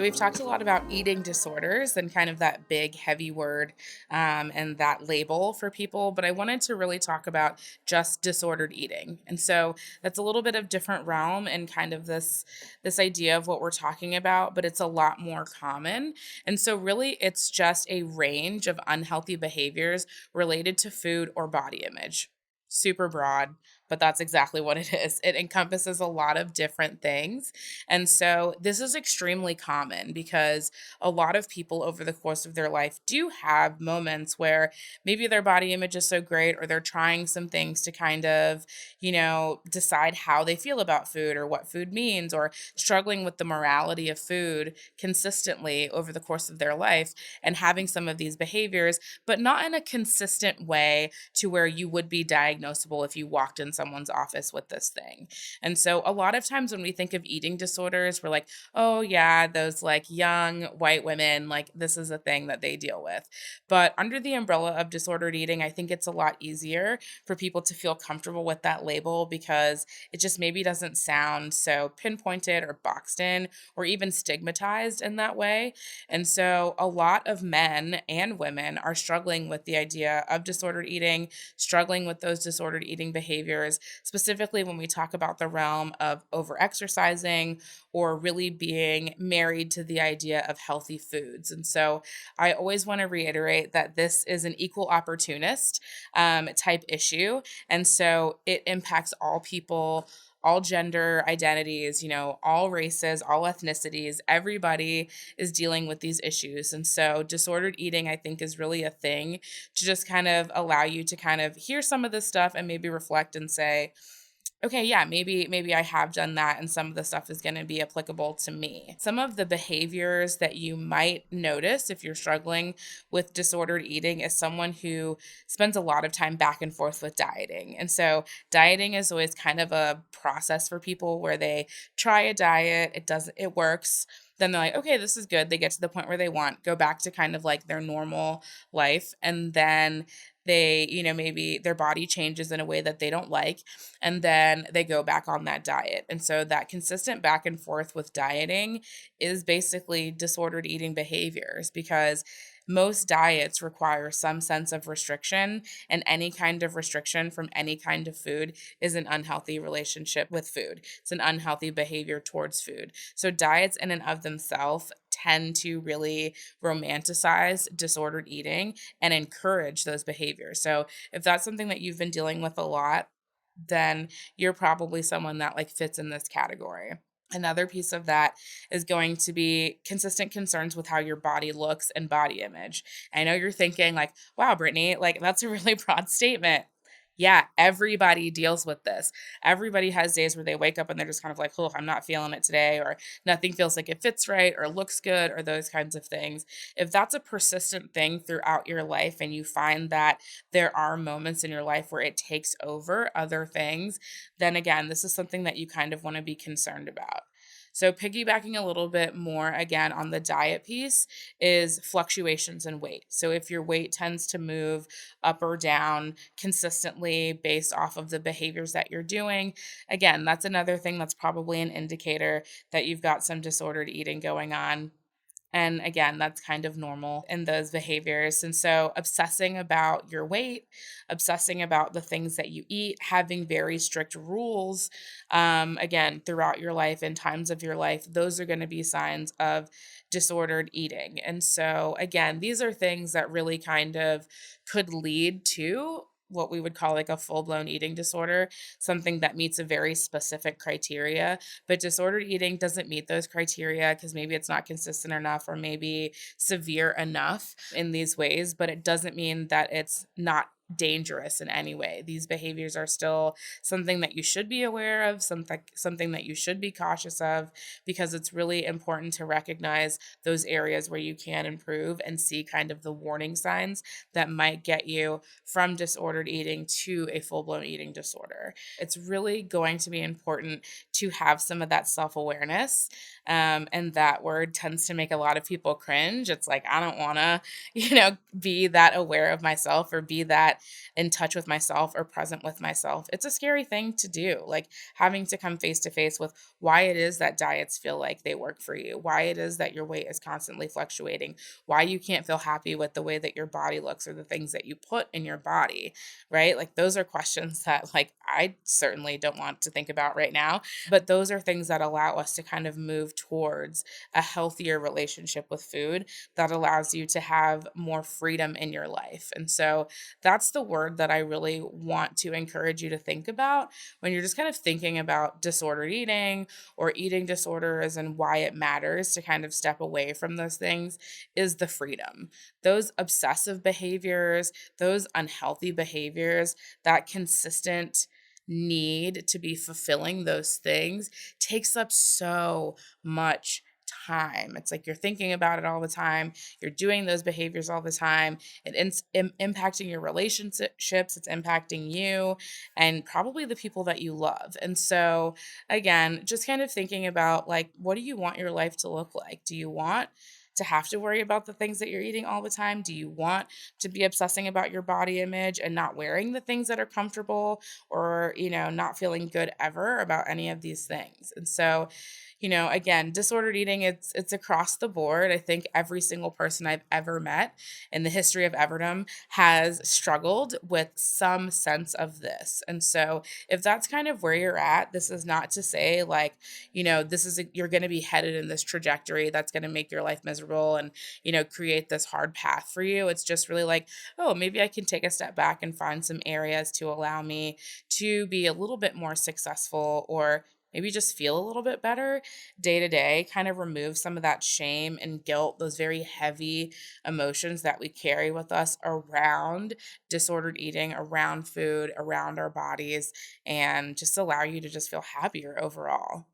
we've talked a lot about eating disorders and kind of that big, heavy word and that label for people, but I wanted to really talk about just disordered eating. And so that's a little bit of different realm and kind of this idea of what we're talking about, but it's a lot more common. And so really it's just a range of unhealthy behaviors related to food or body image. Super broad, but that's exactly what it is. It encompasses a lot of different things. And so this is extremely common because a lot of people over the course of their life do have moments where maybe their body image is so great or they're trying some things to kind of, decide how they feel about food or what food means or struggling with the morality of food consistently over the course of their life and having some of these behaviors, but not in a consistent way to where you would be diagnosable if you walked in someone's office with this thing. And so a lot of times when we think of eating disorders, we're like, oh yeah, those like young white women, like this is a thing that they deal with. But under the umbrella of disordered eating, I think it's a lot easier for people to feel comfortable with that label because it just maybe doesn't sound so pinpointed or boxed in or even stigmatized in that way. And so a lot of men and women are struggling with the idea of disordered eating, struggling with those disordered eating behaviors, specifically when we talk about the realm of over exercising or really being married to the idea of healthy foods. And so I always want to reiterate that this is an equal opportunist type issue. And so it impacts all people, all gender identities, all races, all ethnicities. Everybody is dealing with these issues. And so disordered eating, I think, is really a thing to just kind of allow you to kind of hear some of this stuff and maybe reflect and say, okay, yeah, maybe I have done that and some of the stuff is going to be applicable to me. Some of the behaviors that you might notice if you're struggling with disordered eating is someone who spends a lot of time back and forth with dieting. And so dieting is always kind of a process for people where they try a diet, it works. Then they're like, okay, this is good. They get to the point where they want, go back to kind of like their normal life. And then maybe their body changes in a way that they don't like and then they go back on that diet. And so that consistent back and forth with dieting is basically disordered eating behaviors because most diets require some sense of restriction, and any kind of restriction from any kind of food is an unhealthy relationship with food. It's an unhealthy behavior towards food. So, diets in and of themselves tend to really romanticize disordered eating and encourage those behaviors. So, if that's something that you've been dealing with a lot, then you're probably someone that like fits in this category. Another piece of that is going to be consistent concerns with how your body looks and body image. I know you're thinking like, wow, Brittany, like that's a really broad statement. Yeah, everybody deals with this. Everybody has days where they wake up and they're just kind of like, oh, I'm not feeling it today, or nothing feels like it fits right, or looks good, or those kinds of things. If that's a persistent thing throughout your life and you find that there are moments in your life where it takes over other things, then again, this is something that you kind of want to be concerned about. So, piggybacking a little bit more again on the diet piece is fluctuations in weight. So, if your weight tends to move up or down consistently based off of the behaviors that you're doing, again, that's another thing that's probably an indicator that you've got some disordered eating going on. And again, that's kind of normal in those behaviors. And so, obsessing about your weight, obsessing about the things that you eat, having very strict rules, again, throughout your life and times of your life, those are going to be signs of disordered eating. And so, again, these are things that really kind of could lead to what we would call like a full blown eating disorder, something that meets a very specific criteria. But disordered eating doesn't meet those criteria because maybe it's not consistent enough or maybe severe enough in these ways, but it doesn't mean that it's not dangerous in any way. These behaviors are still something that you should be aware of, something that you should be cautious of because it's really important to recognize those areas where you can improve and see kind of the warning signs that might get you from disordered eating to a full-blown eating disorder. It's really going to be important to have some of that self-awareness And that word tends to make a lot of people cringe. It's like, I don't want to, be that aware of myself or be that in touch with myself or present with myself. It's a scary thing to do, like having to come face to face with why it is that diets feel like they work for you, why it is that your weight is constantly fluctuating, why you can't feel happy with the way that your body looks or the things that you put in your body, right? Like those are questions that like I certainly don't want to think about right now, but those are things that allow us to kind of move towards a healthier relationship with food that allows you to have more freedom in your life. And so that's the word that I really want to encourage you to think about when you're just kind of thinking about disordered eating or eating disorders and why it matters to kind of step away from those things is the freedom. Those obsessive behaviors, those unhealthy behaviors, that consistent need to be fulfilling those things takes up so much time. It's like you're thinking about it all the time. You're doing those behaviors all the time. Impacting your relationships. It's impacting you and probably the people that you love. And so, again, just kind of thinking about like, what do you want your life to look like? Do you want to have to worry about the things that you're eating all the time? Do you want to be obsessing about your body image and not wearing the things that are comfortable or, not feeling good ever about any of these things? And so, again, disordered eating, it's across the board. I think every single person I've ever met in the history of Everdom has struggled with some sense of this. And so if that's kind of where you're at, this is not to say like, you're going to be headed in this trajectory that's going to make your life miserable and, create this hard path for you. It's just really like, oh, maybe I can take a step back and find some areas to allow me to be a little bit more successful or maybe just feel a little bit better day to day, kind of remove some of that shame and guilt, those very heavy emotions that we carry with us around disordered eating, around food, around our bodies, and just allow you to just feel happier overall.